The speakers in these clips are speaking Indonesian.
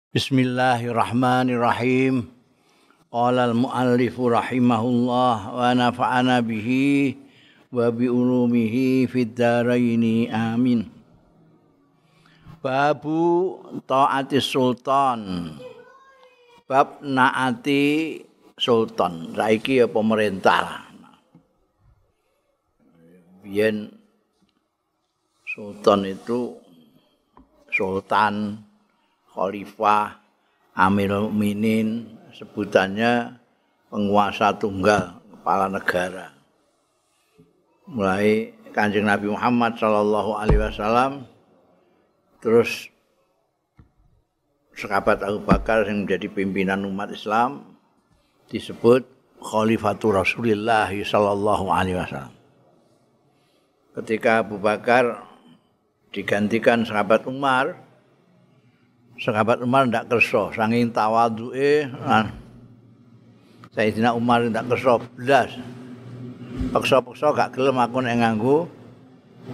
Bismillahirrahmanirrahim. Qala al-muallif rahimahullah wa nafa'ana bihi wa bi ulumihi fid dharain amin. Babu taati sultan. Bab naati sultan. Saiki ya pemerintah. Biyen sultan itu sultan, khalifah, Amirul Mukminin, sebutannya penguasa tunggal, kepala negara. Mulai Kanjeng Nabi Muhammad sallallahu alaihi wasallam, terus sahabat Abu Bakar yang menjadi pimpinan umat Islam disebut Khalifatur Rasulillah sallallahu alaihi wasallam. Ketika Abu Bakar digantikan sahabat Umar ndak kersa saking tawadhuke Sayyidina Umar ndak kersa blas. Paksa-paksa gak gelem aku nek nganggo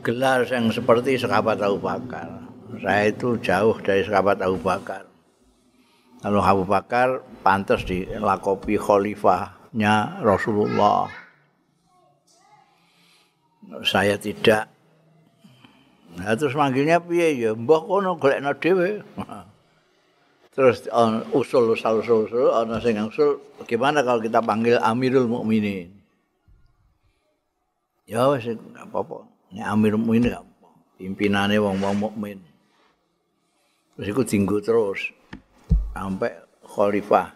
gelar yang seperti sahabat Abu Bakar. Saya itu jauh dari sahabat Abu Bakar. Kalau Abu Bakar pantas dilakopi khalifahnya Rasulullah. Saya tidak. Nah, terus manggilnya piye ya? Mbah kono golekno dhewe. Terus usul ana sing usul, bagaimana kalau kita panggil Amirul Mukminin? Ya wis enggak apa-apa. Nek Amirul Mukminin enggak apa. Pimpinane wong-wong mukmin. Terus iku dienggo terus sampai Khalifah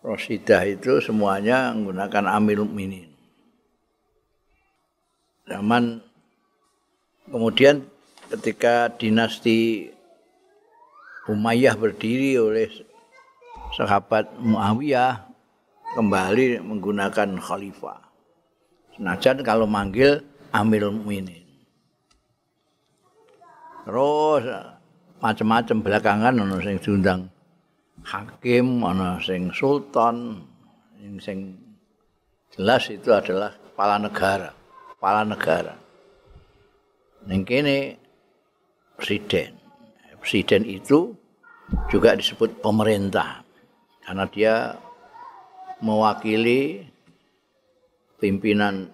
Rashidah itu semuanya menggunakan Amirul Mukminin. Zaman kemudian ketika dinasti Umayyah berdiri oleh sahabat Muawiyah kembali menggunakan khalifah. Senajan kalau manggil Amirul Mukminin. Terus macam-macam belakangan ana sing diundang hakim, ana sing sultan, sing jelas itu adalah kepala negara. Ning kene presiden. Presiden itu juga disebut pemerintah karena dia mewakili pimpinan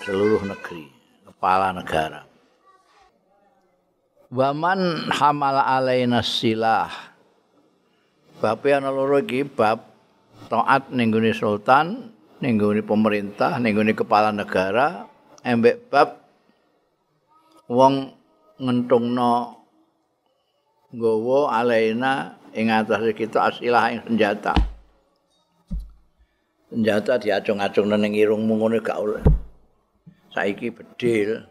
seluruh negeri, kepala negara. Waman hamala alaina silah. Bab ana loro iki bab taat ning gone sultan, ning gone pemerintah, ning gone kepala negara, embek bab wong ngentungno nggawa alaina ing atase kita asilah ing senjata. Senjata diacung-acungno ning irungmu ngono gak oleh. Saiki bedil.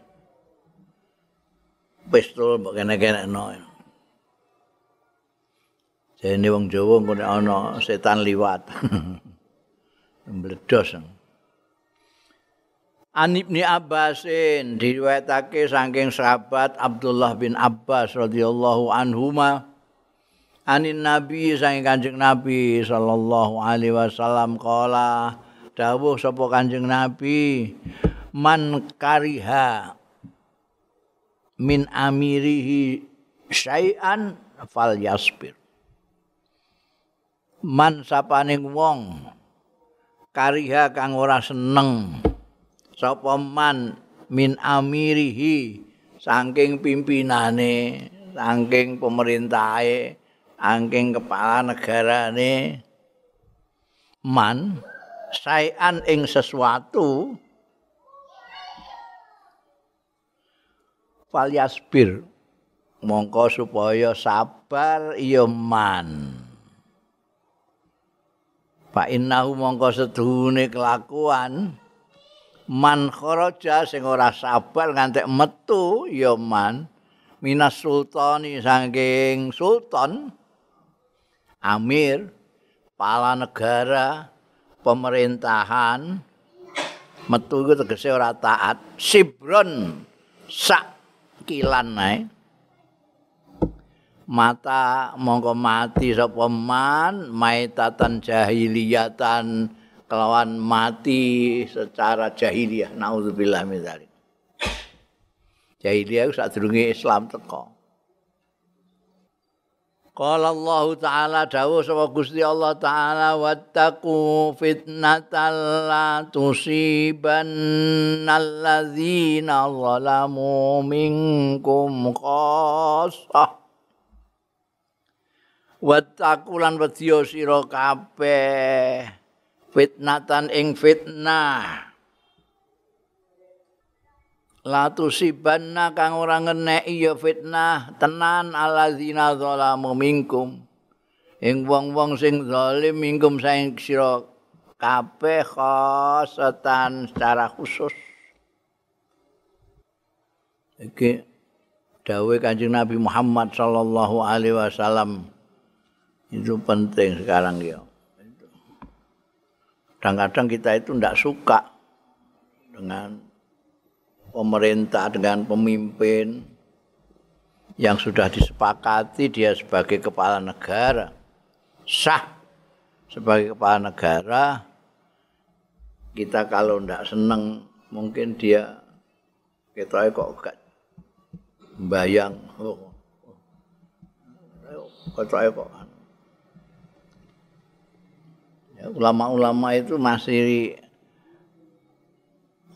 Pistol mbok kene-kenekno. Jane wong Jawa engko nek ana setan liwat. Mbledos. An Ibnu Abbasin diriwayatake saking sahabat Abdullah bin Abbas radhiyallahu anhuma anin Nabi saking Kanjeng Nabi sallallahu alaihi wasallam qala dawuh sapa Kanjeng Nabi man kariha min amirihi syai'an falyasbir man sapaning wong kariha kang ora seneng sapa man min amirihi saking pimpinane, saking pemerintahe, saking kepala negarane man saean ing sesuatu falyasbir mongko supaya sabar ya man fa innahu mongko seduhune kelakuan man kharaja sing ora sabar ngantek metu ya man minas sultani saking sultan amir kepala negara pemerintahan metu iku tegese ora taat sibron sak kilan ae mata mongko mati sapa man maitatan jahiliyatan kelawan mati secara jahiliyah. Nauzubillah min dzalik. Jahiliyah sadurunge Islam teko. Qala Allah Ta'ala dawuh sapa Gusti Allah Ta'ala wattaqu fitnatal la tusibannal ladzina zalamu minkum khassah. Wattaqu lan wedya sira kabeh fitnatan ing fitnah. La tusibanna kang ora ngeneki ya fitnah tenan alladzina zalamu minkum ing wong-wong sing zalim minkum saing sira kabeh khosatan secara khusus. Iki dawuh Kanjeng Nabi Muhammad sallallahu alaihi wasallam itu penting sekarang ya. Kadang-kadang kita itu tidak suka dengan pemerintah, dengan pemimpin yang sudah disepakati dia sebagai kepala negara, sah sebagai kepala negara. Kita kalau tidak senang, mungkin dia kita kok gak membayang, ya, ulama-ulama itu masih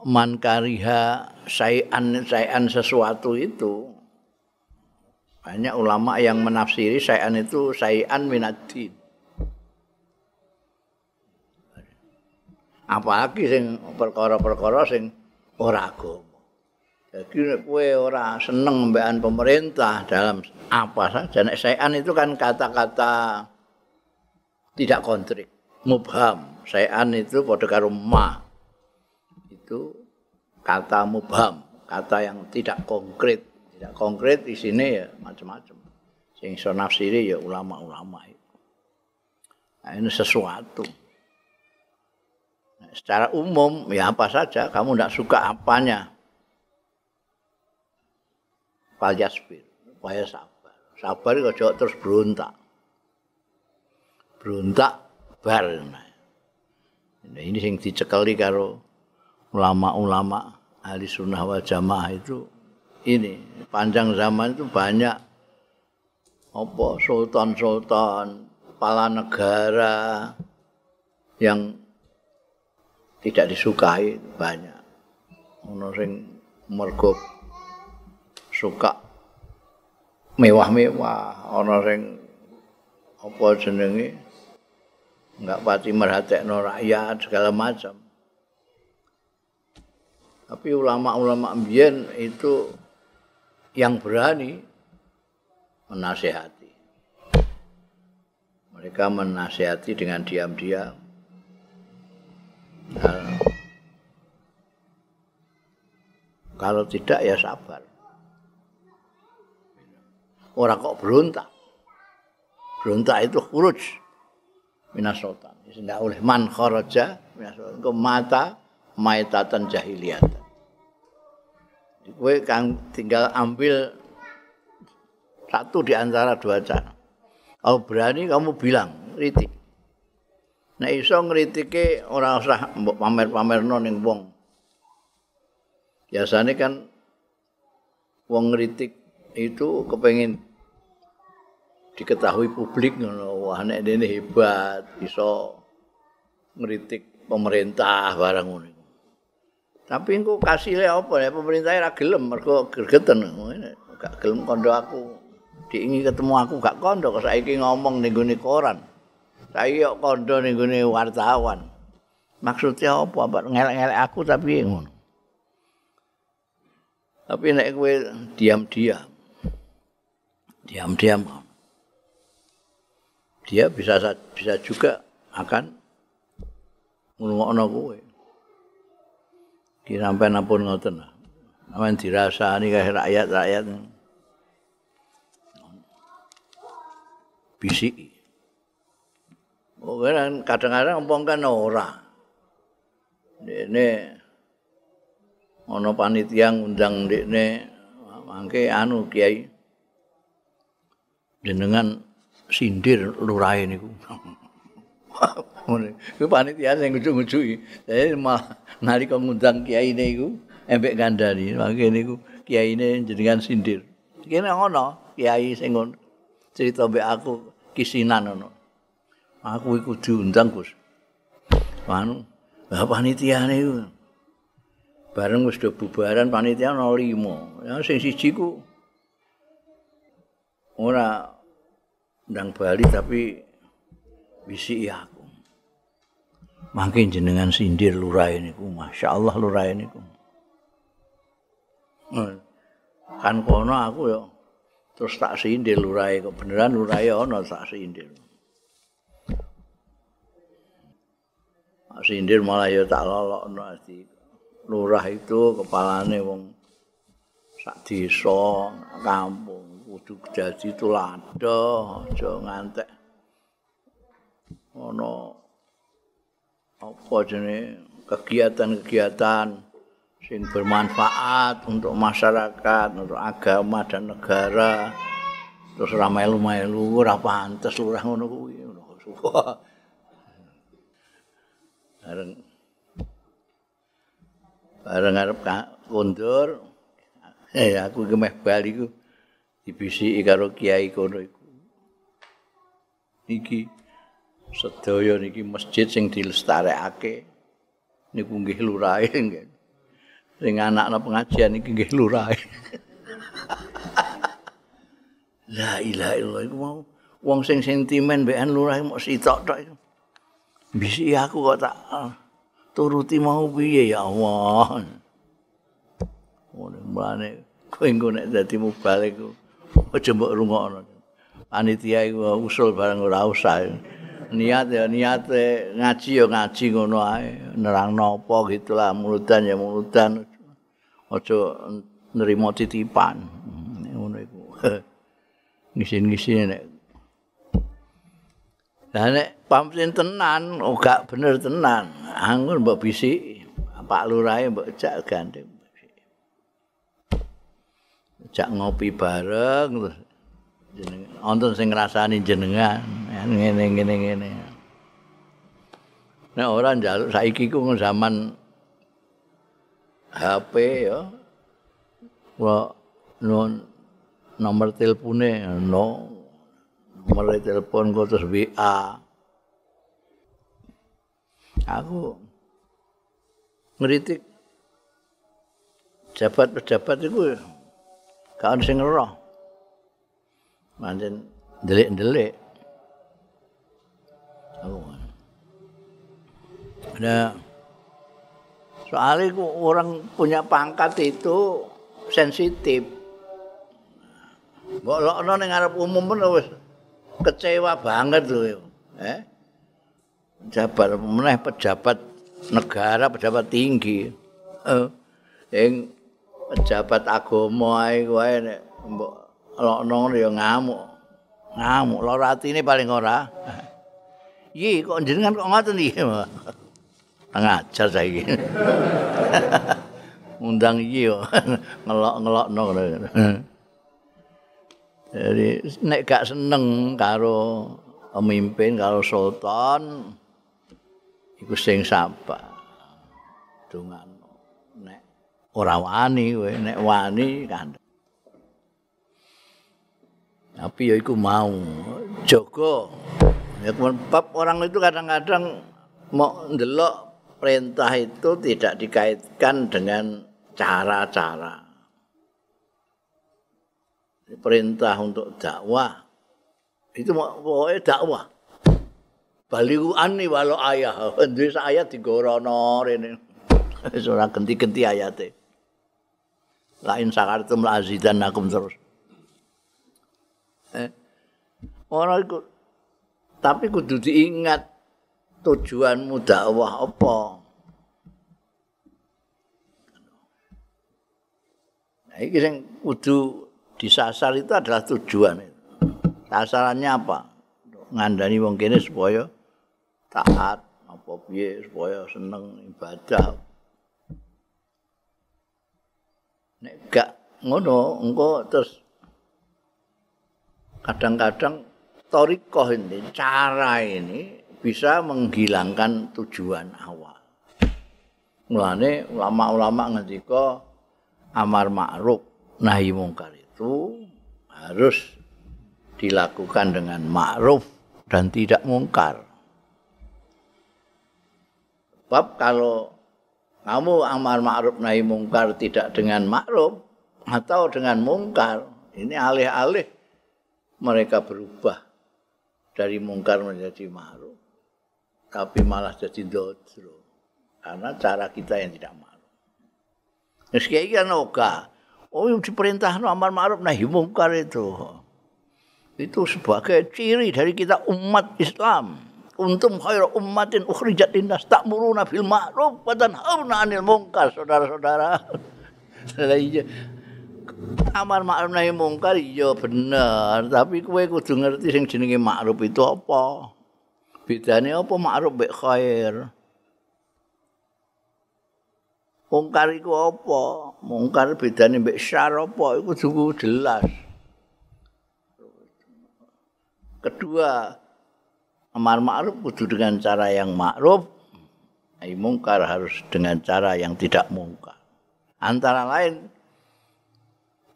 man kariha syai'an sesuatu itu. Banyak ulama yang menafsiri syai'an itu syai'an minad-din. Apalagi sing perkara-perkara sing ora agama. Jadi nek kowe ora seneng mbekan pemerintah dalam apa saja, nek syai'an itu kan kata-kata tidak kontrik, mubham. Syai'an itu padha karo ma. Itu kata mubham, kata yang tidak konkret. Tidak konkret di sini ya macam-macam. Sing iso nafsiri ya ulama-ulama itu. Nah, ini sesuatu. Nah, secara umum ya apa saja, kamu tidak suka apanya. Falyasbir, supaya sabar. Sabar kok terus berontak. Berontak bar. Nah, ini sing dicekeli karo ulama-ulama ahli sunnah wal jamaah itu ini panjang zaman itu banyak apa sultan-sultan kepala negara yang tidak disukai banyak. Ono sing mergo suka mewah-mewah, ono sing apa jenenge enggak pati merhatekno rakyat segala macam. Tapi ulama-ulama mbiyen itu yang berani menasihati. Mereka menasihati dengan diam-diam. Kalau tidak ya sabar. Orang kok berontak. Berontak itu khuruj minas sultan. Tidak oleh man kharaja minas sultan. Mata maitatan jahiliyatan. Kowe kang tinggal ambil satu di antara dua cara. Kalau berani kamu bilang kritik. Nek iso ngritike ora usah mbok pamer-pamerno ning wong. Biasane kan wong ngritik itu kepengin diketahui publik ngono. Wah nek dene hebat, iso ngritik pemerintah barang ngono. Tapi engko kasile apa ya pemerintah ora gelem mergo gregeten. Gak gelem kondo aku. Diingi ketemu aku gak kondo kok saiki ngomong ning gone koran. Saiki kok kondo ning gone wartawan. Maksudnya apa? Mbak ngelek-ngelek aku tapi ngono. Tapi nek kowe diam-diam. Diam-diam. Dia bisa juga akan ngrungokno kowe. Sampai napun ngoten. Aman dirasani kae rakyat-rakyat. Bisiki. Oh kan kadang-kadang ompong kan ora. Dene ana panitia ngundang ndekne mangke anu Kiai jenengan sindir lurahe niku. Ku panitia sing ngujuk-ngujuki. Dadi malah nalika ngundang kiyaine iku embek gandani, mangke niku kiyaine jenengan sindir. Kene ngono, kiai sing ngono. cerita mbek aku kisinan ngono. Aku iku diundang Gus. Anu, lah panitiane iku. Bareng wis do bubaran panitia ana 5. Ya sing siji ku ora ndang bali tapi bisiki aku. Mangke jenengan sindir lurahe niku, masyaallah lurahe niku. Kan kono aku ya terus tak sindir lurahe kok beneran lurahe ana tak sindir. Tak sindir malah ya tak lolokno ati. Lurah itu kepalane wong sak desa, kampung, kudu dadi tuladan, aja ngantek ana apa jenenge kegiatan-kegiatan sing bermanfaat untuk masyarakat, untuk agama dan negara. Terus ora melu-melu, ora pantes lurah ngono kuwi. Bareng arep kondur, aku iki meh bali ku dibisiki karo kiai kono iku. Niki sedaya niki masjid sing dilestarekake niku nggih lurahe nggih. Sing anakna pengajian iki nggih lurahe. La ilaha illallah iku mau wong sing sentimen mbekan lurahe mok sitok tok iku. Bisiki aku kok tak turuti mau piye ya Allah. Mulane kowe engko nek dadi mubalik ku aja mbok rungokno. Panitia iku usul bareng ora usah. Niat ya niate ngaji ya ngaji ngono ae. Nerangno apa gitulah muludan ya muludan. Aja nerima titipan. Ngono iku. Ngisin-ngisin nek. Lah nek pamrih tenan, gak bener tenan. Anggur mbok bisiki, Pak Lurahe mbok jak gandeng. Jak ngopi bareng terus jeneng wonten sing ngrasani jenengan ngene. Nek ora njaluk saiki ku zaman HP ya. Kula nomor telepone nomor telepon kok terus WA. Aku ngritik pejabat itu gak ono sing ngeroh. Pancen ndelik-ndelik. Nah, soalnya orang punya pangkat itu sensitif. Mbok lokno ning ngarep umum pun wis kecewa banget lho. Pejabat negara, pejabat tinggi. Yang pejabat agama ae kowe nek mbok lokno ya ngamuk. Ngamuk lara atine paling ora. Iki kok jenengan kok ngoten iki. Ngajar saiki. Undang iki yo ngelok-ngelokno ngono. Jadi nek gak seneng karo pemimpin, karo sultan iku sing sabar. Dongano. Nek ora wani kowe, nek wani kan. Tapi ya iku mau jaga. Ya bab orang itu kadang-kadang mau ndelok perintah itu tidak dikaitkan dengan cara-cara. Perintah untuk dakwah itu pokoknya dakwah. Baliku ani walau ayah, duwe ayat digorono rene. Wis ora genti-genti ayate. Lain sakartum la azidannakum terus. Ora iku tapi kudu diingat tujuanmu dakwah apa. Nah, iki sing kudu disasar itu adalah tujuan. Sasarannya apa? Ngandani wong kene supaya taat apa piye supaya seneng ibadah. Nek gak ngono engko terus kadang-kadang thariqah ini, cara ini bisa menghilangkan tujuan awal. Mulane ulama-ulama ngendika amar ma'ruf nahi mungkar itu harus dilakukan dengan ma'ruf dan tidak mungkar. Sebab kalau kamu amar ma'ruf nahi mungkar tidak dengan ma'ruf atau dengan mungkar, ini alih-alih mereka berubah dari mungkar menjadi ma'ruf, tapi malah jadi dodro karena cara kita yang tidak ma'ruf. Terus kayak kan oga, diperintah amar ma'ruf nahi mungkar itu sebagai ciri dari kita umat Islam. Untum khairu ummatin ukhrijat linnas ta'muruna bil ma'ruf wa tanhauna 'anil munkar, saudara-saudara. Amar ma'ruf nahi mungkar iya bener, tapi kowe kudu ngerti sing jenenge ma'ruf itu apa. Bedane apa ma'ruf mek khair? Mungkar iku apa? Mungkar bedane mek syar apa? Iku kudu jelas. Kedua, amar ma'ruf kudu dengan cara yang ma'ruf, nahi mungkar harus dengan cara yang tidak mungkar. Antara lain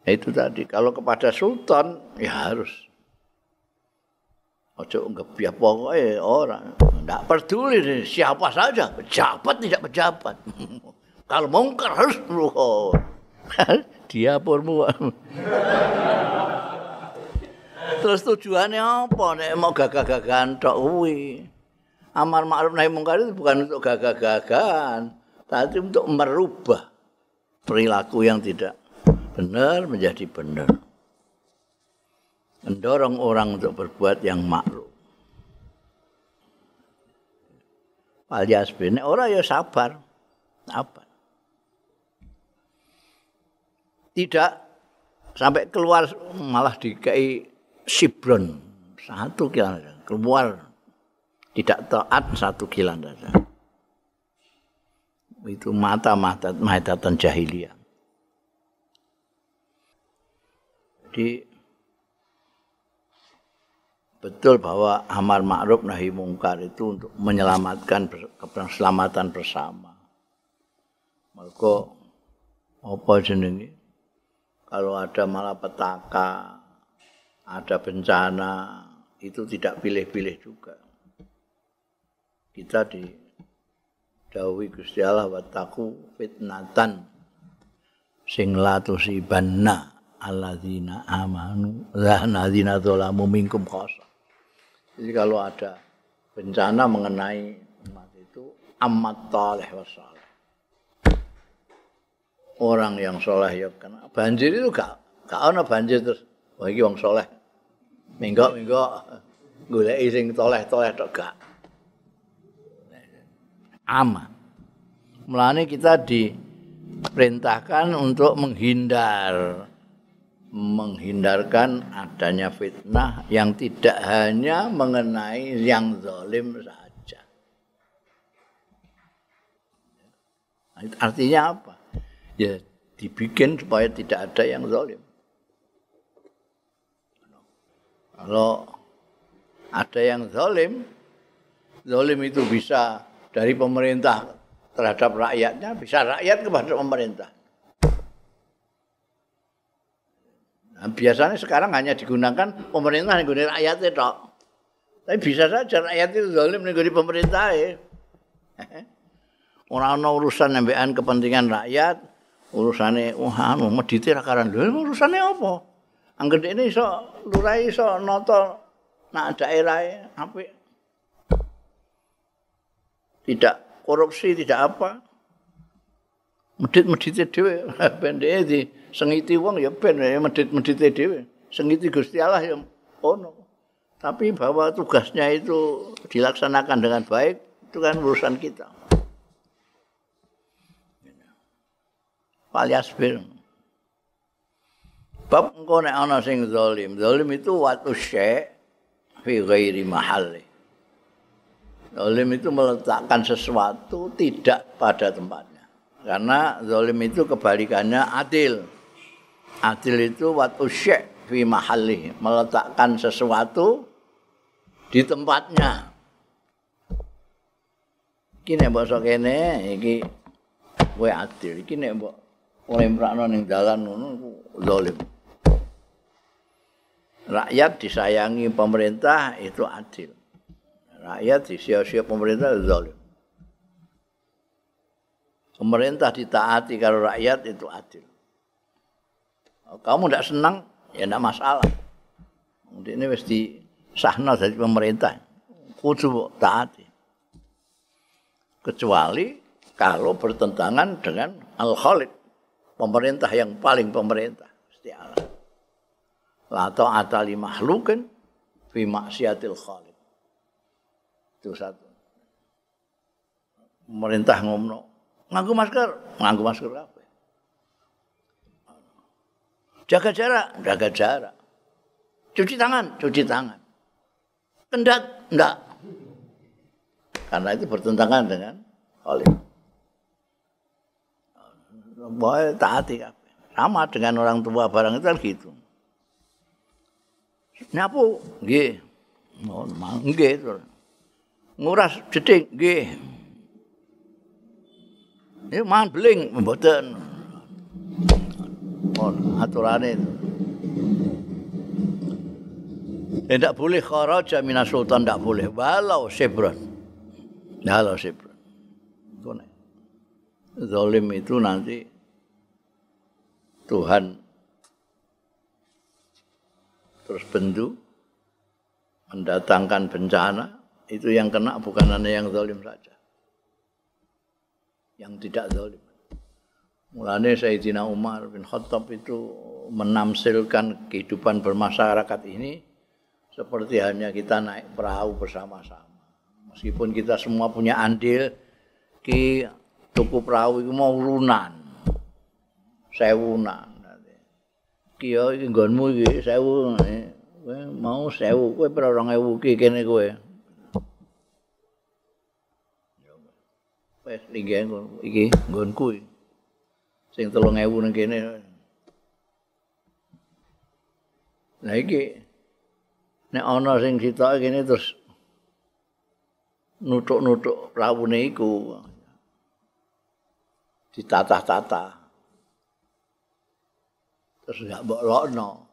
itu tadi, kalau kepada sultan ya harus ojo ngebiak pokoknya orang, enggak peduli siapa saja, pejabat tidak pejabat. Kalau mungkar harus dia purmu. Terus tujuannya apa? Nek mau gagah-gagahan tok kuwi. Amar ma'ruf nahi mungkar itu bukan untuk gagah-gagahan, tapi untuk merubah perilaku yang tidak benar menjadi benar. Mendorong orang untuk berbuat yang ma'ruf. Alias bene ora ya sabar. Sabar. Tidak sampai keluar malah dikai Sibron 1 kilometer keluar tidak taat 1 kilometer saja. Itu mata-matatan jahiliyah. Jadi betul bahwa amar ma'ruf nahi mungkar itu untuk menyelamatkan keselamatan bersama. Mergo apa jenenge? Kalau ada malapetaka, ada bencana, itu tidak pilih-pilih juga. Kita didhawuhi Gusti Allah wattaqu fitnatan sing la tusibanna alladzina amanu alladzina dzalamu minkum khassa. Jadi kalau ada bencana mengenai umat itu amat saleh wasaleh. Orang yang soleh ya kena banjir itu gak ana banjir terus wah iki wong soleh. Minggo-minggo goleki sing toleh-toleh tok gak. Aman. Mulane kita diperintahkan untuk menghindarkan adanya fitnah yang tidak hanya mengenai yang zalim saja. Artinya apa? Ya dibikin supaya tidak ada yang zalim. Kalau ada yang zalim itu bisa dari pemerintah terhadap rakyatnya, bisa rakyat kepada pemerintah. Nah, biasanya sekarang hanya digunakan pemerintah yang guna rakyat itu. Tapi bisa saja rakyat itu zalim ning pemerintah. Ora ana urusan nembekan kepentingan rakyat. Urusane medite ra karan lho urusane apa? Angger dekne iso lurahe iso nata nak daerahe apik. Tidak korupsi, tidak apa. Medit-medite dhewe ben di sengiti wong ya ben medit-medite dhewe. Sengiti Gusti Allah ya ono. Tapi bahwa tugasnya itu dilaksanakan dengan baik itu kan urusan kita. Paliasbir. Bab engko nek ana sing zalim. Zalim itu watu syai' fi ghairi mahalli. Zalim itu meletakkan sesuatu tidak pada tempatnya. Karena zalim itu kebalikannya adil. Adil itu watu syai' fi mahalli, meletakkan sesuatu di tempatnya. Iki nek mbok sok kene iki kowe adil. Iki nek mbok oleh mrakno ning dalan ngono iku zalim. rakyat disayangi pemerintah itu adil. Rakyat disia-sia pemerintah itu zalim. Pemerintah ditaati kalau rakyat itu adil. Kalau kamu tidak senang, ya tidak masalah. Ini wis disahno dari pemerintah. Kudu taati. Kecuali kalau bertentangan dengan Al-Khaliq, pemerintah yang paling pemerintah, Gusti Allah. La ta'ata li makhluqin fi maksiatil khaliq. Itu satu. Pemerintah ngomong, nganggo masker kabeh. Jaga jarak. Cuci tangan. Kendat, enggak. Karena itu bertentangan dengan khaliq. Boleh taati kabeh. Sama dengan orang tua barang itu kan gitu. Nyapu, nggih. Nggih. Nguras jeding, nggih. Ini mangan beling, mboten. Aturane itu. Tidak boleh kharaja minas sultan, tidak boleh. Walau sibran. Zalim itu nanti Tuhan terus bendu mendatangkan bencana, itu yang kena bukan hanya yang zalim saja, yang tidak zalim. Mulanya Sayyidina Umar bin Khattab itu menamsilkan kehidupan bermasyarakat ini seperti hanya kita naik perahu bersama-sama. Meskipun kita semua punya andil, ki tuku perahu itu mau lunan, sewunan. Kiyo iki nggonmu iki 1000, kowe mau 1000, kowe pira 2000 iki kene kowe. Wes linggih iki nggonku iki. Sing 3000 ning kene. Lah iki nek ana sing sitoke kene terus nutuk-nutuk rawune iku. Ditata-tata. Terus enggak mbok lokno.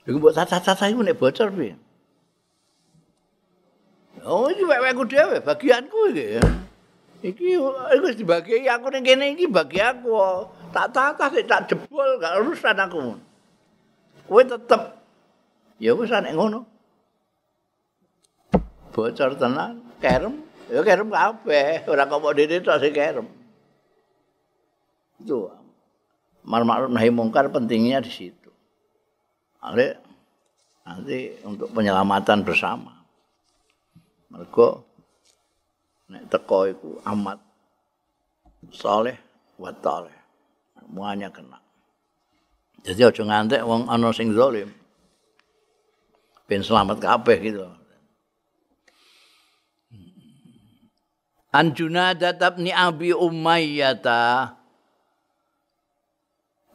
Iku mbok tata-tata iku nek bocor piye? Oh, iki wewekku dhewe, bagianku iki. Iki wis dibagi aku ning kene iki bagi aku. Tak tata sik tak jebol gak urusan aku. Kowe tetep ya wis nek ngono. Bocor tenan, kerem, ya kerem kabeh, ora kok dene tok sing kerem. Itu Amar ma'ruf nahi mungkar pentingnya di situ. Nanti untuk penyelamatan bersama. Mergo nek teko iku amat saleh wa taleh. Semuanya kena. Jadi aja ngantek wong ana sing zalim. Ben selamat kabeh gitu. An Junadah bin Abi Umayyah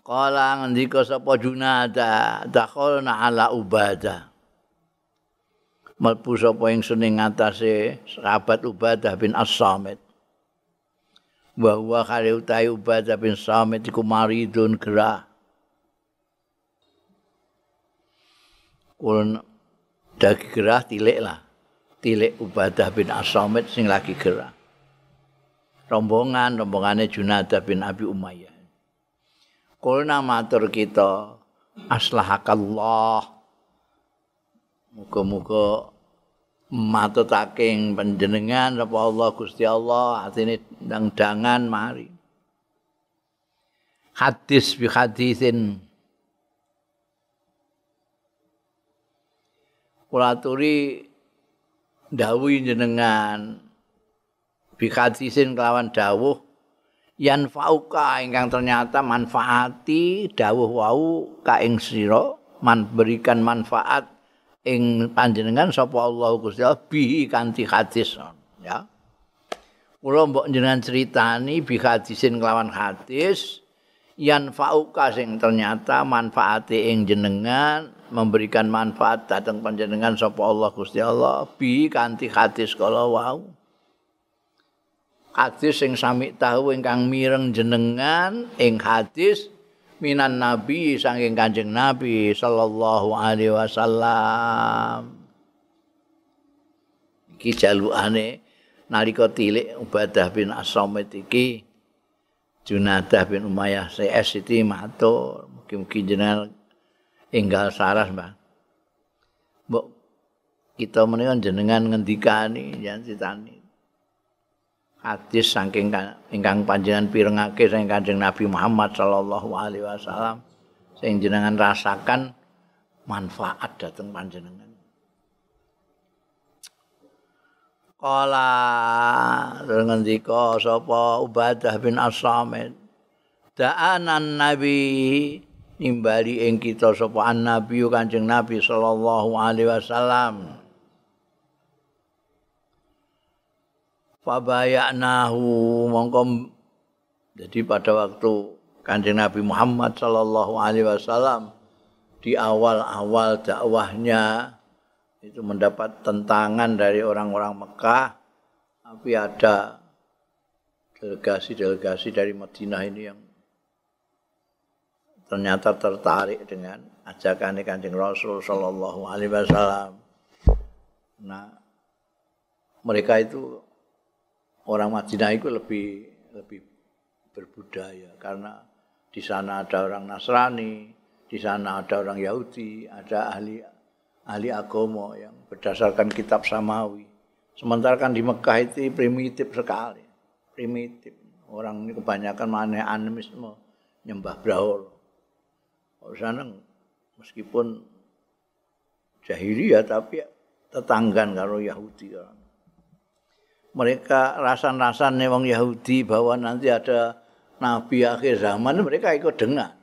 kala ngendika sapa Junadah dakhalna ala Ubadah. Mlebu sapa ingsun ing ngatasé sahabat Ubadah bin As-Samit. Bahwa kali utahe Ubadah bin Samit iku maridun gerah. Kulon dagi gerah tilik lah. Tilik Ubadah bin As-Samit sing lagi gerah. Rombongane Junadah bin Abi Umayyah. Kulna matur kita aslahakallah. Muga-muga matutaking panjenengan apa Allah Gusti Allah atine ndang-dangan mari. Hadis bi hadisin. Kula aturi dawuh jenengan bi hadisin kelawan dawuh yan fauka ingkang ternyata manfaati dawuh wau ka ing sira berikan manfaat ing panjenengan sapa Allah Gusti Allah bi kanthi hadis ya. Kula mbok jenengan critani bi hadisin kelawan hadis yan fauka sing ternyata manfaate ing jenengan memberikan manfaat dhateng panjenengan sapa Allah Gusti Allah bi kanthi hadis kala wau. Hadis sing sami tahu ingkang mireng jenengan ing hadis minan nabi saking Kanjeng Nabi sallallahu alaihi wasallam. Iki jalukane nalika tilik Ubadah bin As-Samit iki Junadah bin Umayyah CS iki matur mugi-mugi jenengan enggal saras Mbah. Mbok kita menika jenengan ngendikani yen citani hadis saking ingkang panjenengan pirengake saking Kanjeng Nabi Muhammad sallallahu alaihi wasallam sing jenengan rasakan manfaat dhateng panjenengan. Kala ngendika sapa Ubadah bin As-Samit da'anan nabi nimbali ing kita sapa an-nabi Kanjeng Nabi sallallahu alaihi wasallam fabayanahu mongko jadi pada waktu Kanjeng Nabi Muhammad sallallahu alaihi wasallam di awal-awal dakwahnya itu mendapat tentangan dari orang-orang Mekah, tapi ada delegasi-delegasi dari Madinah ini yang ternyata tertarik dengan ajakan Kanjeng Rasul sallallahu alaihi wasallam. Nah, mereka itu orang Madinah itu lebih berbudaya karena di sana ada orang Nasrani, di sana ada orang Yahudi, ada ahli agama yang berdasarkan kitab samawi. Sementara kan di Mekah itu primitif sekali. Primitif. Orang ini kebanyakan animisme, nyembah berhala. Kalau sana meskipun jahiliyah tapi tetanggan karo Yahudi kan. Mereka rasan-rasan wong Yahudi bahwa nanti ada nabi akhir zaman, mereka ikut dengarkan.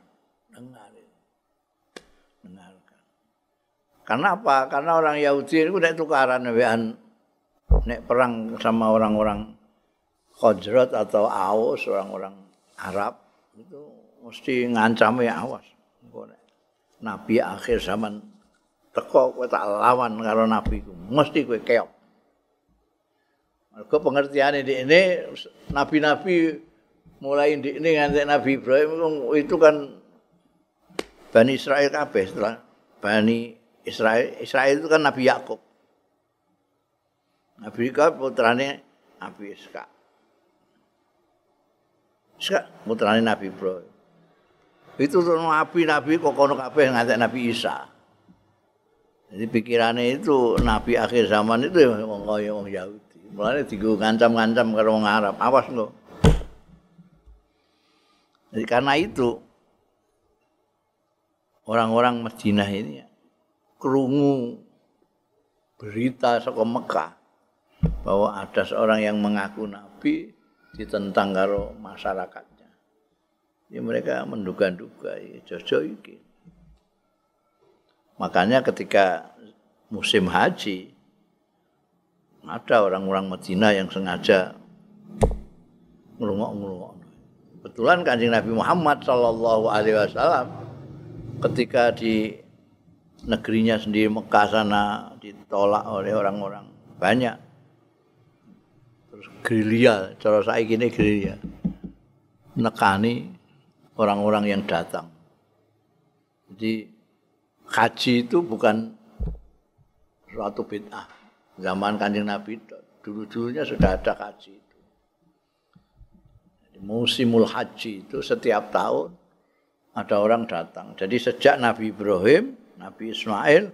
Karena apa? Karena orang Yahudi itu nek tukaran nek perang sama orang-orang Khazraj atau Aus, orang-orang Arab itu mesti ngancame awas. Nabi akhir zaman teko kowe tak lawan karo nabi ku. Mesti kowe keok. Mergo pengertiane ini nabi-nabi mulai ini nganti Nabi Ibrahim itu kan Bani Israil kabeh setelah Bani Israel itu kan Nabi Yakub. Nabi Yakub putrane Nabi Ishak. Ishak putrane Nabi Ibrahim. Itu nabi kok kono kabeh nganti Nabi Isa. Jadi pikirannya itu nabi akhir zaman itu wong kaya wong Yahudi. Mulane dienggo ngancam-ngancam karo wong Arab. Awas lho. Jadi karena itu orang-orang Madinah ini krungu berita saka Mekah bahwa ada seorang yang mengaku nabi ditentang karo masyarakatnya. Ya mereka menduga-duga jojo iki. Makanya ketika musim haji ada orang-orang Madinah yang sengaja ngrungok-ngrungok. Kebetulan Kanjeng Nabi Muhammad sallallahu alaihi wasallam ketika di negerinya sendiri Mekah sana ditolak oleh orang-orang banyak. Terus gerilya, cara saiki ini gerilya. Nekani orang-orang yang datang. Jadi haji itu bukan suatu bid'ah. Zaman Kanjeng Nabi dulu-dulunya sudah ada haji itu. Jadi, musimul haji itu setiap tahun ada orang datang. Jadi sejak Nabi Ibrahim, Nabi Ismail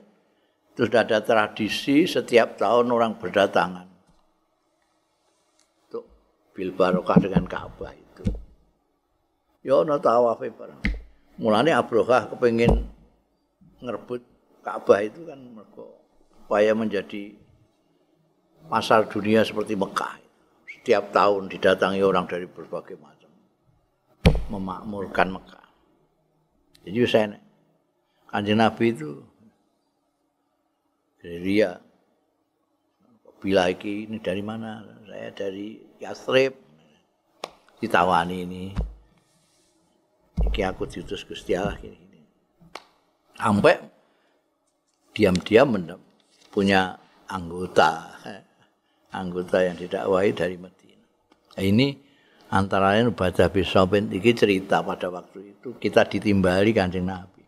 itu sudah ada tradisi setiap tahun orang berdatangan untuk bil barokah dengan Ka'bah itu. Ya ana tawafe barang. Mulane Abrahah kepengin ngerebut Ka'bah itu kan mergo supaya menjadi pasar dunia seperti Mekah. Setiap tahun didatangi orang dari berbagai macam memakmurkan Mekah. Jadi saya Kanjeng Nabi itu Ria bila ini dari mana? Saya dari Yathrib. Ditawani ini. Iki aku diutus Gusti Allah gini. Sampai diam-diam punya anggota yang didakwahi dari Madinah. Nah, ini Antara lain Ubadah bin Samit iki cerita pada waktu itu kita ditimbali Kanjeng Nabi.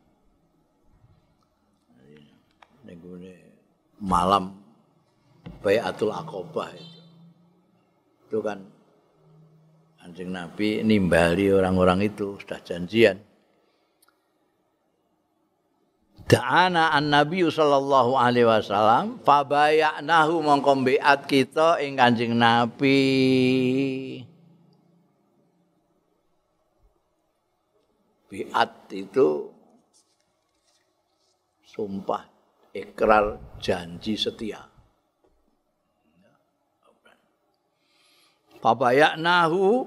Nenggone malam Baiatul Aqabah itu. Itu kan Kanjeng Nabi nimbali orang-orang itu sudah janjian. Da'ana an-Nabi sallallahu alaihi wasallam fabayanahu mongko biat kita ing Kanjeng Nabi. Biat itu sumpah, ikrar, janji setia. Fabayanahu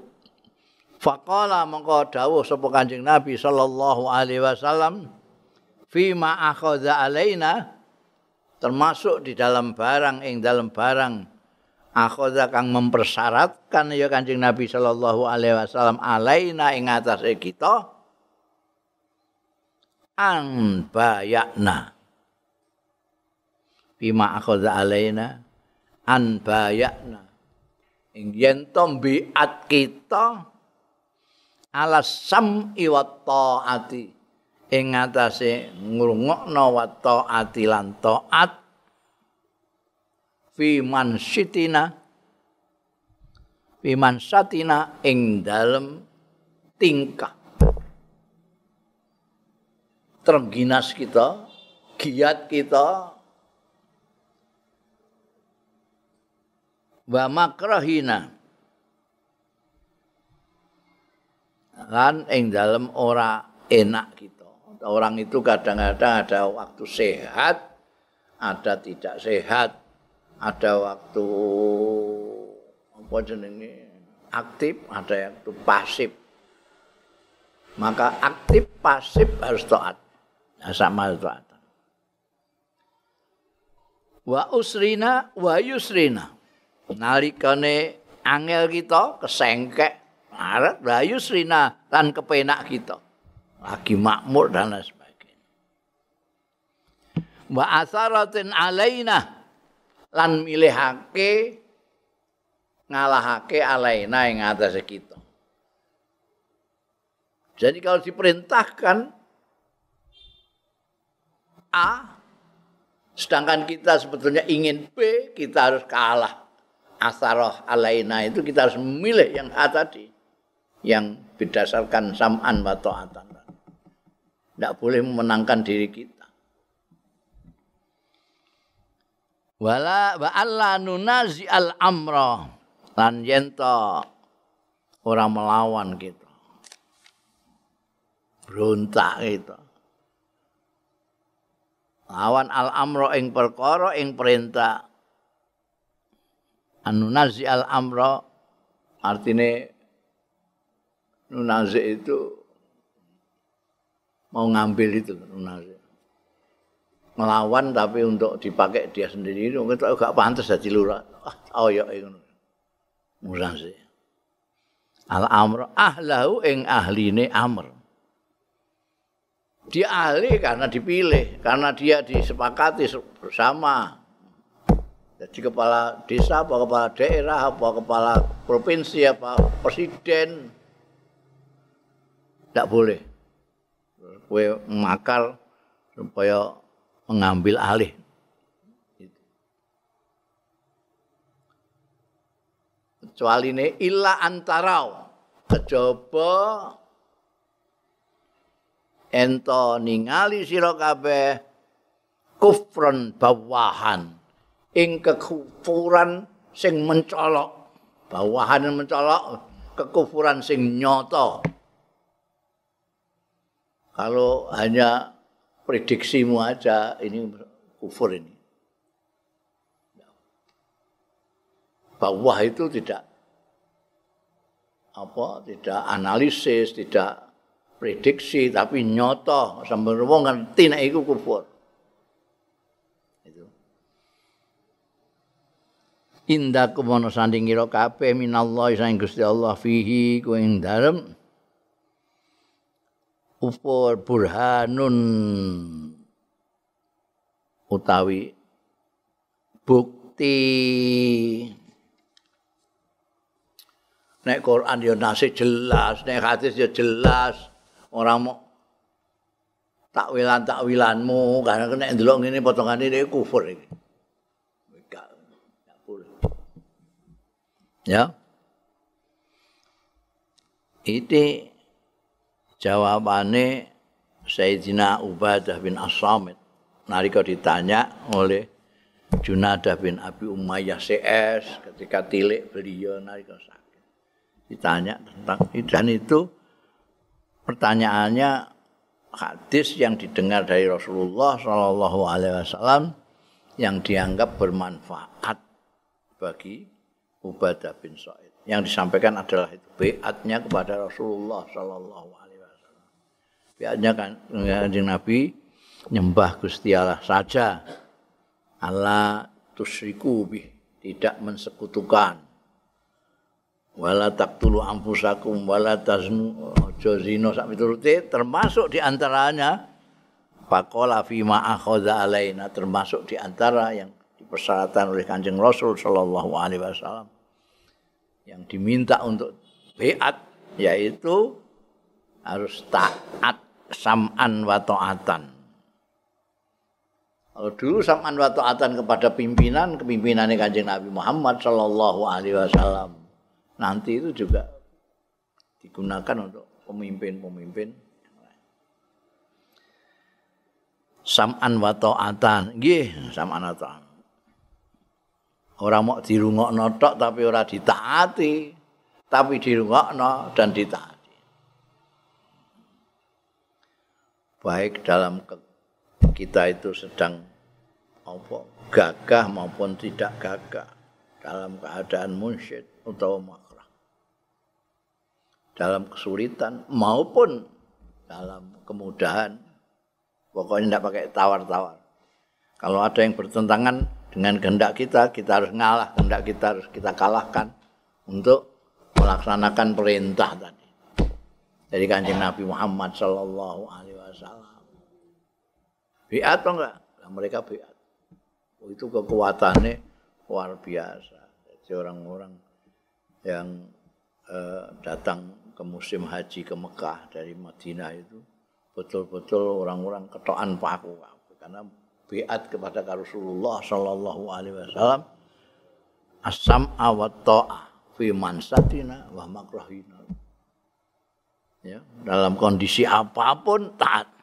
faqala mongko dawuh sapa Kanjeng Nabi sallallahu alaihi wasallam fima akhadha alaina termasuk di dalam barang akhadha kang mempersyaratkan ya Kanjeng Nabi sallallahu alaihi wasallam alaina ing atase kita an bayakna bima akhadha alaina an bayakna ing yen to biat kita ala sam'i wa taati ing atase ngrungokno wa taati lan taat fi mansatina ing dalem tingkah terengginas kita, giat kita, wa makrahina lan ing dalem ora enak kita. Orang itu kadang-kadang ada waktu sehat, ada tidak sehat, ada waktu apa jenenge aktif, ada waktu pasif. Maka aktif pasif harus taat. Sama taat. Wa usrina wa yusrina. Nalikane angel kita kesengkek, arep wa yusrina lan kepenak kita. Lagi makmur dan lain sebagainya. Wa asaratin alaina lan milihake ngalahake alaina ing atase kita. Jadi kalau diperintahkan A, sedangkan kita sebetulnya ingin B, kita harus kalah. Asarah alaina itu kita harus memilih yang A tadi, yang berdasarkan sam'an wa ta'atan. Tidak boleh memenangkan diri kita. Wala wa alla nunazi al amra lan yento orang melawan kita. Berontak kita. Lawan al-amro ing perkara ing perintah. Anunazi al-amro artinya nunazi itu mau ngambil itu nunazi. Melawan tapi untuk dipakai dia sendiri itu gak pantas jadi lurah. Oh ya ngono. Nunazi. Al-amro ahlahu ing ahline amr. Dia ahli karena dipilih, karena dia disepakati bersama. Jadi kepala desa, apa kepala daerah, apa kepala provinsi, apa presiden. Tidak boleh. Kowe makar supaya mengambil alih. Kecuali ini illa antarau. Kejaba ento ningali sira kabeh kufron bawahan ing kekufuran sing mencolok. Bawahan yang mencolok, kekufuran sing nyata. Kalau hanya prediksimu aja ini kufur ini. Bawah itu tidak analisis, tidak prediksi, tapi nyoto sampai wong ngerti nek iku kufur. Itu. Indah kumono sanding ira kabeh minallahi saing Gusti Allah fihi ku ing dalem upur burhanun utawi bukti Nek Quran ya nase jelas, nek hadis ya jelas. Ora mau takwilanmu karena nek ndelok ngene potongane iki kufur iki. Enggak boleh. Ya. Ini jawabannya Sayyidina Ubadah bin As-Samit nalika ditanya oleh Junadah bin Abi Umayyah CS ketika tilik beliau nalika sakit. Ditanya tentang dan itu pertanyaannya hadis yang didengar dari Rasulullah Shallallahu Alaihi Wasallam yang dianggap bermanfaat bagi Ubadah bin Sa'id. Yang disampaikan adalah itu biatnya kepada Rasulullah Shallallahu Alaihi Wasallam. Biatnya kan Kanjeng Nabi nyembah Gusti Allah saja. Allah tusyriku bih, tidak mensekutukan. Wala taqtulu anfusakum wala taznu, aja zina sak miturute, termasuk di antaranya faqala fi ma akhadha alaina, termasuk di antara yang dipersyaratkan oleh Kanjeng Rasul sallallahu alaihi wasallam yang diminta untuk biat, yaitu harus taat sam'an wa ta'atan. Kalau dulu sam'an wa ta'atan kepada kepimpinan Kanjeng Nabi Muhammad sallallahu alaihi wasallam. Nanti itu juga digunakan untuk pemimpin-pemimpin. Sam'an wa ta'atan. Nggih, sam'an wa ta'atan. Ora mok dirungokno tok tapi ora ditaati, tapi dirungokno dan ditaati. Baik dalam kita itu sedang gagah maupun tidak gagah, dalam keadaan munsyid atau makrah, dalam kesulitan maupun dalam kemudahan, pokoknya tidak pakai tawar-tawar. Kalau ada yang bertentangan dengan kehendak kita harus ngalah, kehendak kita harus kita kalahkan untuk melaksanakan perintah tadi dari Kanjeng Nabi Muhammad sallallahu alaihi wasallam. Biat atau enggak? Nah, mereka biat. Itu kekuatannya luar biasa. Jadi orang-orang yang datang ke musim haji ke Mekah dari Madinah itu betul-betul orang-orang ketokan paku karena biat kepada Rasulullah sallallahu alaihi wasallam, as-sam'a wa ta'ah fi mansatina wa makrahina. Ya, dalam kondisi apapun taat.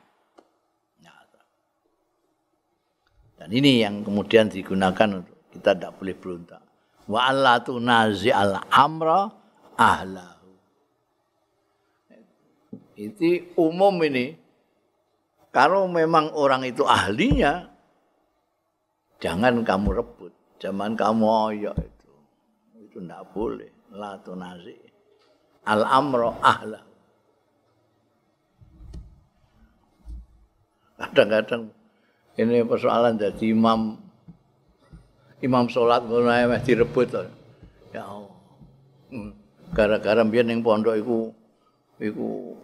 Dan ini yang kemudian digunakan untuk kita tidak boleh berontak. Wa alla tunazi'al amra ahlahu. Itu umum ini. Kalau memang orang itu ahlinya, jangan kamu rebut, jangan kamu oyok itu. Itu tidak boleh. La tunazi al-amra ahlahu. Kadang-kadang ini persoalan jadi imam sholat ngono ae meh direbut to. Ya Allah. Gara-gara mbiyen ning pondok iku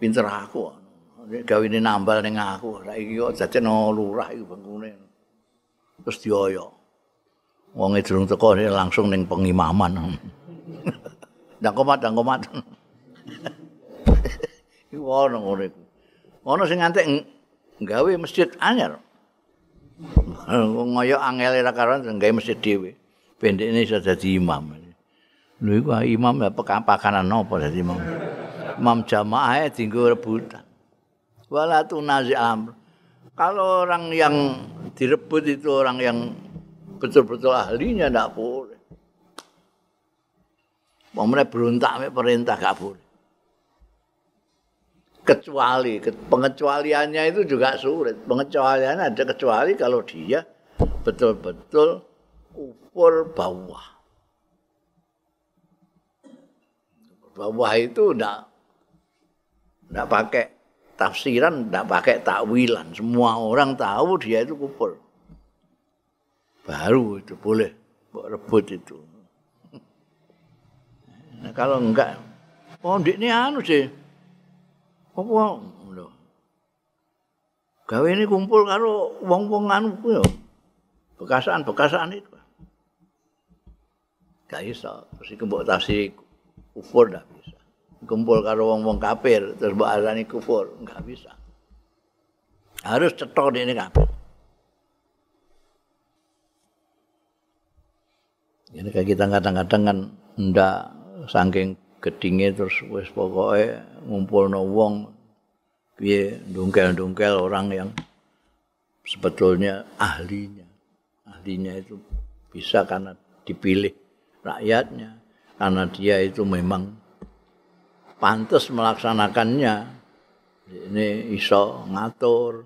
pinter aku. Gawene nambal ning aku. Saiki kok dadekno lurah iku bengkune. Terus dioyo. Wonge durung teko langsung ning pengimaman. Ndang komat. Iku ono ngono iku. Ono sing ngantek gawe masjid anyar. Ngoyo angel ra karuan gawe masjid dhewe. Bendekne iso dadi imam. Lho iku imam ya pakanan napa dadi imam. Imam jamaah dienggo rebutan. Wala tunazi amr. Kalau orang yang direbut itu orang yang betul-betul ahlinya enggak boleh. Pemerintah berontak perintah enggak boleh. Kecuali pengecualiannya itu juga sulit. Pengecualiannya ada kecuali kalau dia betul-betul kufur bawah. Bawah itu enggak pakai tafsiran, enggak pakai takwilan. Semua orang tahu dia itu kufur. Baru itu boleh rebut itu. Nah, kalau enggak, ndek ini anu sih. Apa lho. Gawe ini kumpul karo wong-wong anu ku ya. Bekasan itu. Gak iso, terus iku mbok tafsir kufur ndak bisa. Kumpul karo wong-wong kafir terus mbok arani kufur, enggak bisa. Harus cetha ini kafir. Ini kayak kita kadang-kadang kan ndak saking gedinge terus wis pokoke ngumpulno wong piye ndungkel-ndungkel orang yang sebetulnya ahlinya itu bisa karena dipilih rakyatnya, karena dia itu memang pantas melaksanakannya. Ini iso ngatur,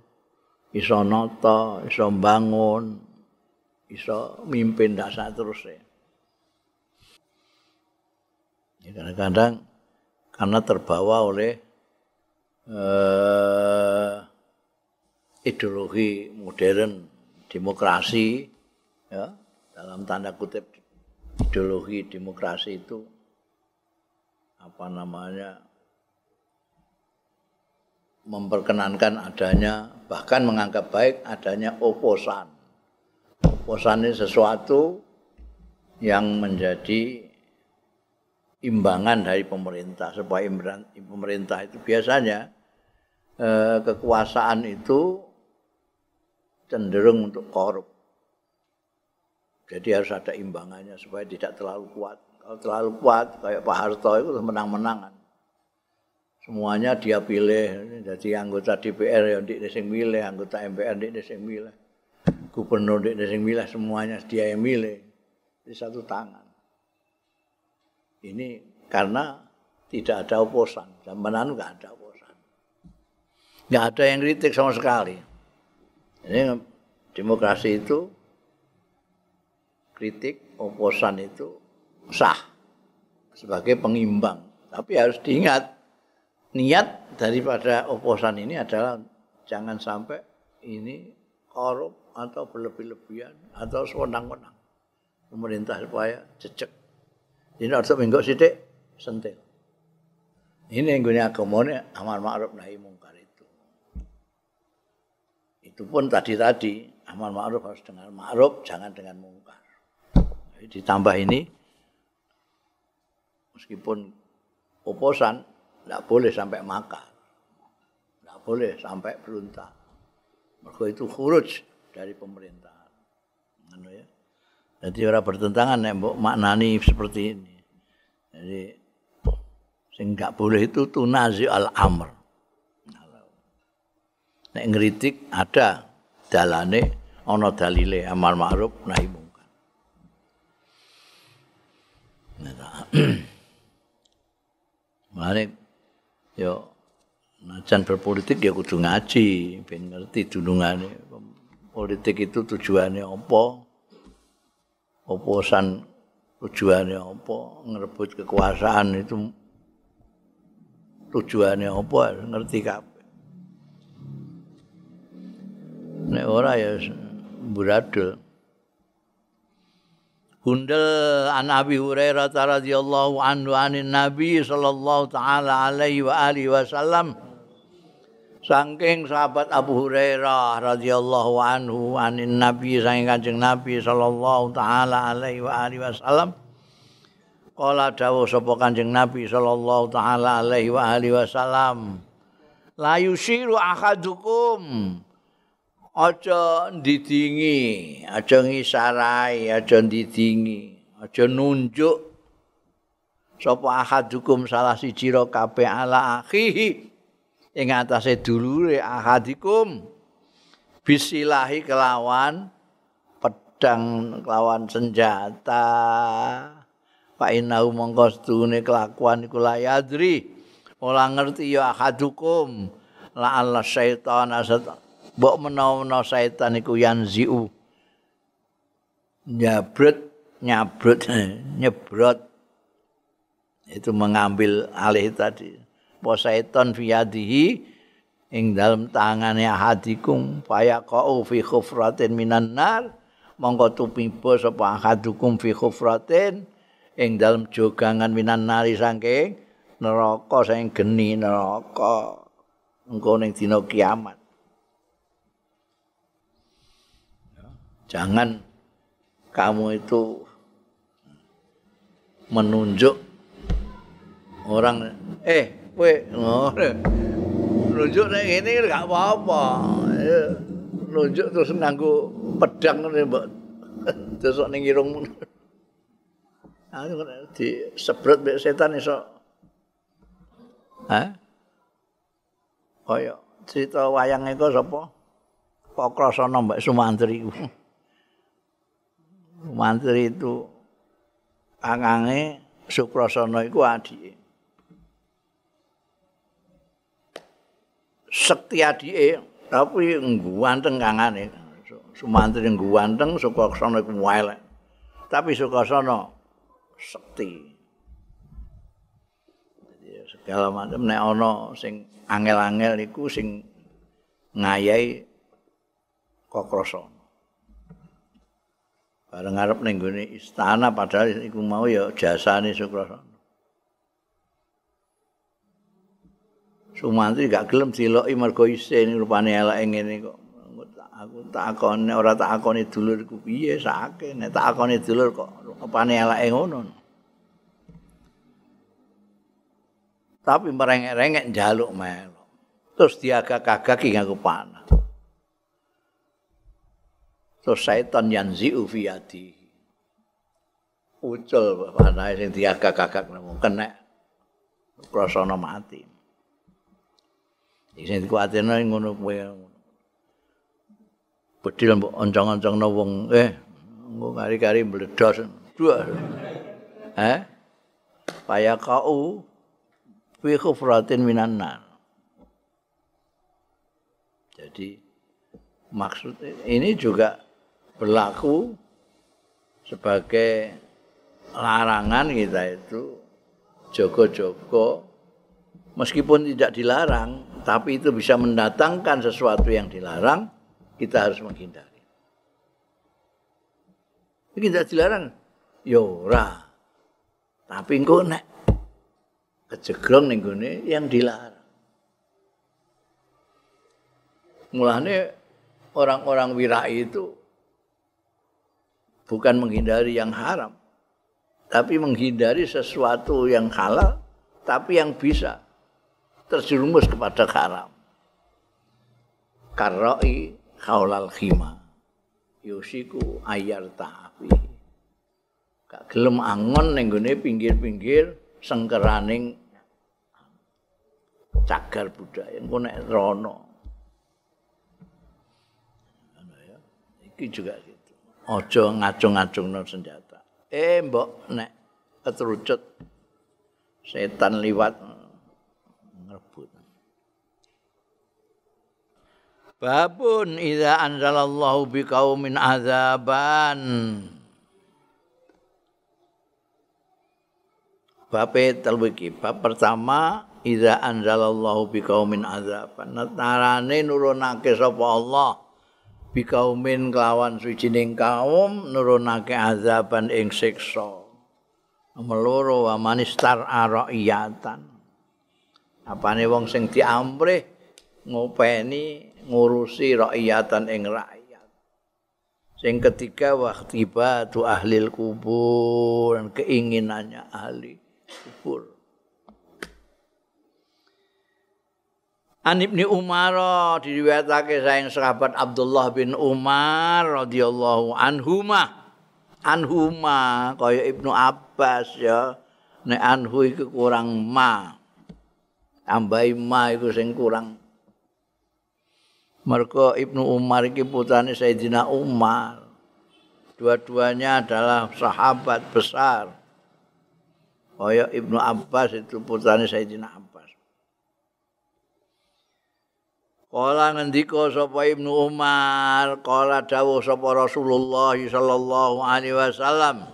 iso nata, iso bangun, iso mimpin dasar terus ya. Kadang-kadang karena terbawa oleh ideologi modern demokrasi, ya, dalam tanda kutip ideologi demokrasi itu apa namanya memperkenankan adanya, bahkan menganggap baik adanya oposan. Oposan ini sesuatu yang menjadi imbangan dari pemerintah, supaya pemerintah itu biasanya kekuasaan itu cenderung untuk korup. Jadi harus ada imbangannya supaya tidak terlalu kuat. Kalau terlalu kuat kayak Pak Harto itu menang-menangan. Semuanya dia pilih, jadi anggota DPR yang ndik sing milih, anggota MPR ndik sing milih, gubernur ndik sing milih, semuanya dia yang milih di satu tangan. Ini karena tidak ada oposan. Zaman enggak ada oposan. Enggak ada yang kritik sama sekali. Ini demokrasi itu kritik, oposan itu sah sebagai pengimbang. Tapi harus diingat, niat daripada oposan ini adalah jangan sampai ini korup atau berlebih-lebihan atau sewenang-wenang pemerintah supaya jejeg. Ini harus minggu sithik sentil. Ini yang guna agamanya amar ma'ruf nahi mungkar itu. Itu pun tadi amar ma'ruf harus dengan ma'ruf, jangan dengan mungkar. Jadi ditambah ini, meskipun oposan, tidak boleh sampai makar, tidak boleh sampai berontak. Mergo itu khuruj dari pemerintahan. Ya. Jadi orang bertentangan nek mbok maknani seperti ini. Jadi sing enggak boleh itu tunazi al-amr. Nek ngritik ada dalane, ana dalile amar ma'ruf nahi mungkar. Mane yo najan berpolitik ya kudu ngaji, ben ngerti dunungane. Politik itu tujuannya apa? Oposan tujuannya apa? Ngerebut kekuasaan itu tujuannya apa? Ngerti kabeh. Nek ora ya buradul. Gundel an Abi Hurairah radhiyallahu anhu anin Nabi sallallahu taala alaihi wa alihi wasallam. Saking sahabat Abu Hurairah radhiyallahu anhu anin Nabi saking Kanjeng Nabi sallallahu taala alaihi wa alihi wasallam. Qala dawuh sapa Kanjeng Nabi sallallahu taala alaihi wa alihi wasallam. La yusiru ahadukum aja ndidingi, aja ngisarai, aja ndidingi, aja nunjuk sapa ahadukum salah siji ro kabeh ala akhihi ing atase dulure ahadikum bisilahi kelawan pedang kelawan senjata fa inau mongko stune kelakuan iku layadri ora ngerti ya ahadukum la alla syaitan asat mbok menawa setan iku yanziu nyebrot itu mengambil alih tadi wa setan fi yadihi ing dalam tangane hadikum fayaqau fi khufratin minan nar mongko tumiba sapa hadukum fi khufratin ing dalam jogangan minan nari saking neraka sing geni neraka engko ning dina kiamat. Jangan kamu itu menunjuk Orang kowe nunjuk nek ngene gak apa-apa. Nunjuk terus nganggo pedang ngene mbok terus ning irungmu. Aku disebrot mbek setan iso. Kaya cerita wayang iku sapa? Kokrasana Mbak Sumantri. Sumantri itu angange Sukrasana iku adike. Sekti adike tapi ngguanteng kangane. Sumantri ngguanteng, Sukrasana iku elek. Tapi Sukrasana sekti. Jadi segala macam nek ana sing angel-angel iku sing ngayahi Kokrasana. Bareng arep ning gone istana padahal iku mau ya jasane Sukrasana. Sumantri gak gelem diloki mergo isin rupane eleke ngene kok. Aku takone ora takoni dulurku piye sake nek takoni dulur kok rupane eleke ngono. Tapi merengek-rengek njaluk melu. Terus diagak-agaki nganggo panah. Terus setan yanzi'u fi yadi. Ucul panahe sing diagak-agak nemu kena Sukrasana mati. Iki sing dikuwatirno ngono kuwi. Bedil mbok oncong-oncongno wong engko kari-kari meledos. Dua. Paya kau fi khufratin minan nar. Jadi maksud ini juga berlaku sebagai larangan kita itu jogo-jogo meskipun tidak dilarang tapi itu bisa mendatangkan sesuatu yang dilarang kita harus menghindari. Ini tidak dilarang ya ora tapi engko nek kejegrong ning gone yang dilarang. Mulane orang-orang wirai itu bukan menghindari yang haram, tapi menghindari sesuatu yang halal, tapi yang bisa terjerumus kepada haram. Karoi khaulal khima, yusiku ayar ta'afi. Gak gelem angon ning gone pinggir-pinggir sengkeraning cagar budaya engko nek rono. Iki juga gitu. Aja ngacung-acungno senjata. Mbok nek ketrucut setan liwat ngrebut. Babun idza anzalallahu biqaumin azaban. Bab telwiki. Bab pertama idza anzalallahu biqaumin azaban. Narane nurunake sapa Allah bikaumin kelawan sucining kaum nurunake azaban ing siksa. Nomor loro wa manistar ariyatan. Apane wong sing diamrih ngopeni ngurusi rakyatan ing rakyat. Sing ketiga waqtibatu ahlil kubur, keinginannya ahli kubur. An Ibnu Umar diriwayatake saking sahabat Abdullah bin Umar radhiyallahu anhuma kaya Ibnu Abbas ya nek anhu iku kurang ma tambahi ma iku sing kurang mergo Ibnu Umar iki putrane Sayyidina Umar dua-duanya adalah sahabat besar kaya Ibnu Abbas itu putrane Sayyidina Abbas. Kala ngendika sapa Ibnu Umar, kala dawuh sapa Rasulullah sallallahu alaihi wasallam.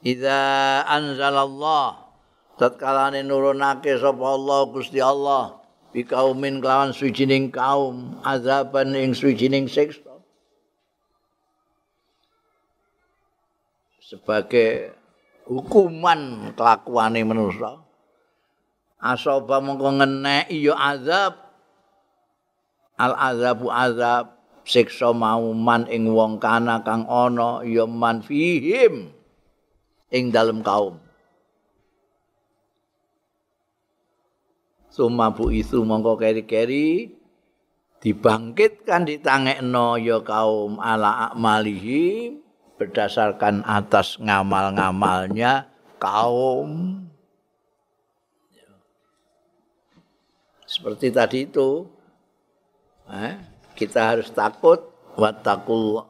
Idza anzalallah tatkalane nurunake sapa Allah Gusti Allah bikaumin kelawan sucining kaum azaban ing sucining siksa. Sebagai hukuman kelakuane manusa. Asaba mongko ngeneki ya azab al-azabu azab siksa mau man ing wong kana kang ana ya man fihim ing dalem kaum Sumabu isu mongko keri-keri dibangkitkan ditangekno ya kaum ala amalihi berdasarkan atas ngamal-ngamalnya kaum. Seperti tadi itu, kita harus takut wattaqul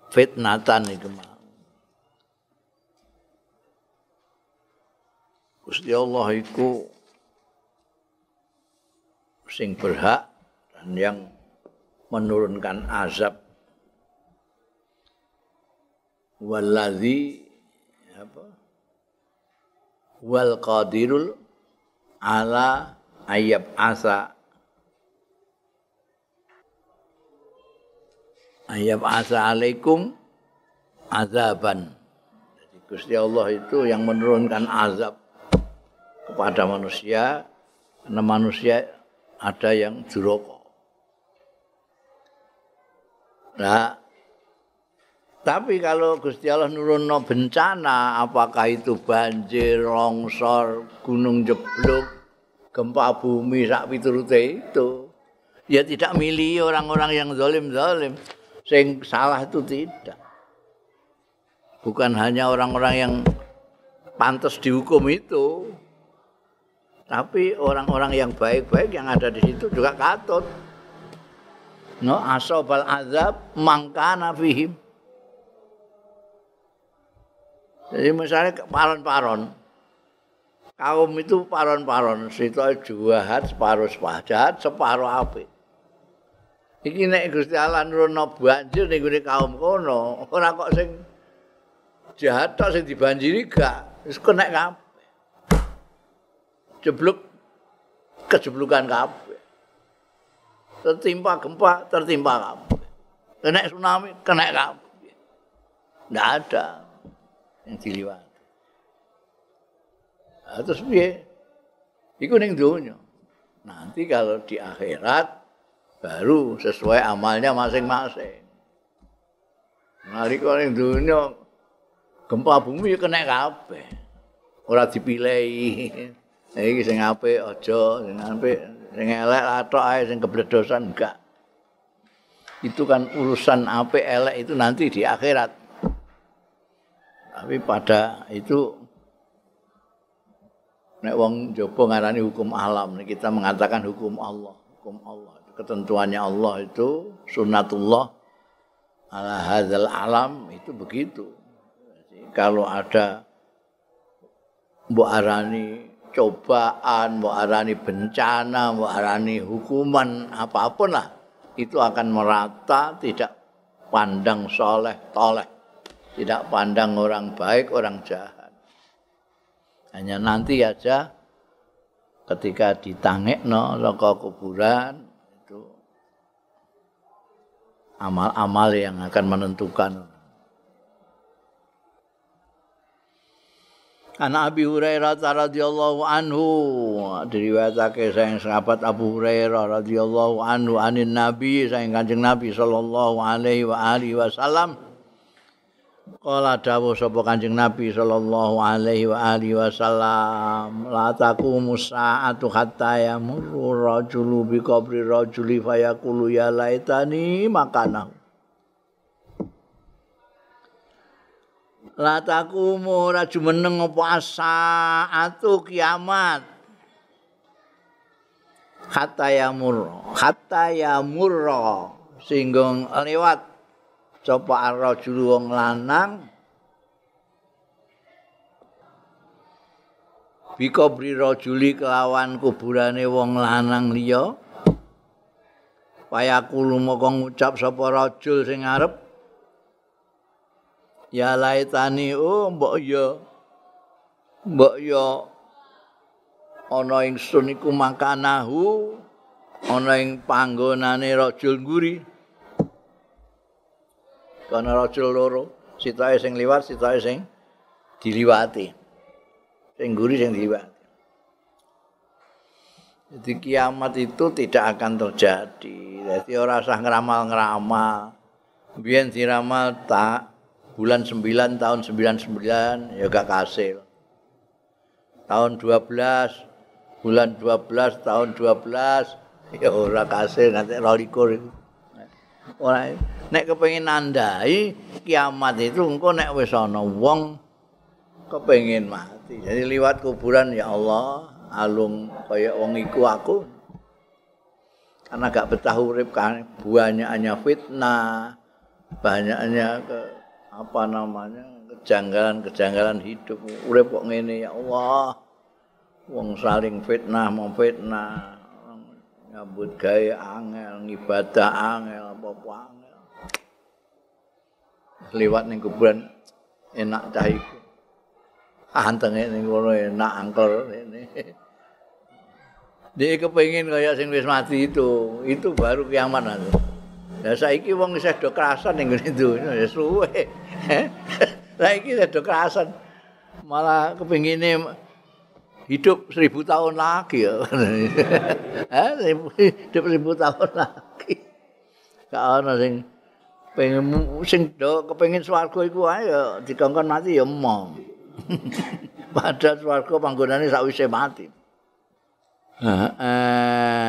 fitnatan itu. Gusti Allah iku sing berhak dan yang menurunkan azab. Wallazi wal qadirul ala ayyab asa alaikum azaban. Jadi Gusti Allah itu yang menurunkan azab kepada manusia, karena manusia ada yang duraka. Nah, tapi kalau Gusti Allah nurunno bencana, apakah itu banjir, longsor, gunung jeblok, gempa bumi, sak piturute itu, ya tidak milih orang-orang yang zalim-zalim. Sing salah itu tidak. Bukan hanya orang-orang yang pantas dihukum itu, tapi orang-orang yang baik-baik yang ada di situ juga katut. No asobal azab mangkana fihim. Jadi misalnya paron-paron, kaum itu paron-paron, situ jahat separuh jahat, separuh apik. Iki nek Gusti Allah nurunno banjir ning gone kaum kono, ora kok sing jahat tok sing dibanjiri gak, wis kena kabeh. Jeblok kejeblukan kabeh. Tertimpa gempa, tertimpa kabeh. Kena tsunami, kena kabeh. Ndak ada yang diliwati. Nah, terus piye? Iku ning donya. Nanti kalau di akhirat baru sesuai amalnya masing-masing. Nalika ning donya gempa bumi kena kabeh. Ora dipilih. Iki sing apik aja, sing apik, sing elek lathok ae, sing kebledosan enggak. Itu kan urusan apik elek itu nanti di akhirat. Tapi pada itu nek wong njaba ngarani hukum alam, kita mengatakan hukum Allah, ketentuannya Allah itu sunnatullah ala hadzal alam itu begitu. Jadi, kalau ada mbok arani cobaan, mbok arani bencana, mbok arani hukuman apapun lah, itu akan merata, tidak pandang soleh toleh, tidak pandang orang baik orang jahat. Hanya nanti aja ketika ditangekno saka kuburan itu amal-amal yang akan menentukan. Ana Abi Hurairah radhiyallahu anhu, diriwayatake saking sahabat Abu Hurairah radhiyallahu anhu anin Nabi, saking Kanjeng Nabi sallallahu alaihi wa alihi wasallam. Qala dawuh sapa Kanjeng Nabi sallallahu alaihi wa alihi wasallam, la taqumu sa'atu hatta yamurru rajulu bi qabri rajuli fayaqulu ya laitani makanahu. La taqumu ora jumeneng apa saatu kiamat. Hatta yamurra singgung lewat sapa ar-rajulu wong lanang bi qabri rajuli kelawan kuburane wong lanang liya. Payakulu moko ngucap sapa rajul sing arep, ya laitani mbok ya ana ingsun iku makanahu, ana ing panggonane rajul nguri. Kana rajul loro, sitahe sing liwat, sitahe sing diliwati. Sing nguri sing diliwati. Jadi kiamat itu tidak akan terjadi. Jadi ora usah ngeramal-ngeramal. Biyen diramal tak bulan 9 tahun 99 ya gak kasil. Tahun 12 bulan 12 tahun 12 ya ora kasil nganti 22 iku. Ora nek kepengin nandai kiamat itu engko nek wis ana wong kepengin mati. Jadi liwat kuburan ya Allah, alung kaya wong iku aku. Karena gak betah urip kan banyaknya fitnah, banyaknya kejanggalan-kejanggalan hidup. Urip kok ngene ya Allah. Wong saling fitnah, memfitnah. Nyambut gawe angel, ngibadah angel, apa-apa angel. Liwat ning kuburan enak cah iku. Antenge ning kono enak angkel ini. Dia kepengin kaya sing wis mati itu baru kiamat nanti. Lah saiki wong isih do kerasan ning ngene donya ya suwe. Saiki isih do kerasan. Malah kepengine hidup 1000 tahun lagi ya. Hidup 1000 tahun lagi. Gak ana sing pengen sing do kepengin swarga iku ae ya dikongkon mati ya emong. Padahal swarga panggonane sakwise mati.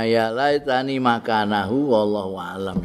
Ya laitani makanahu wallahu a'lam.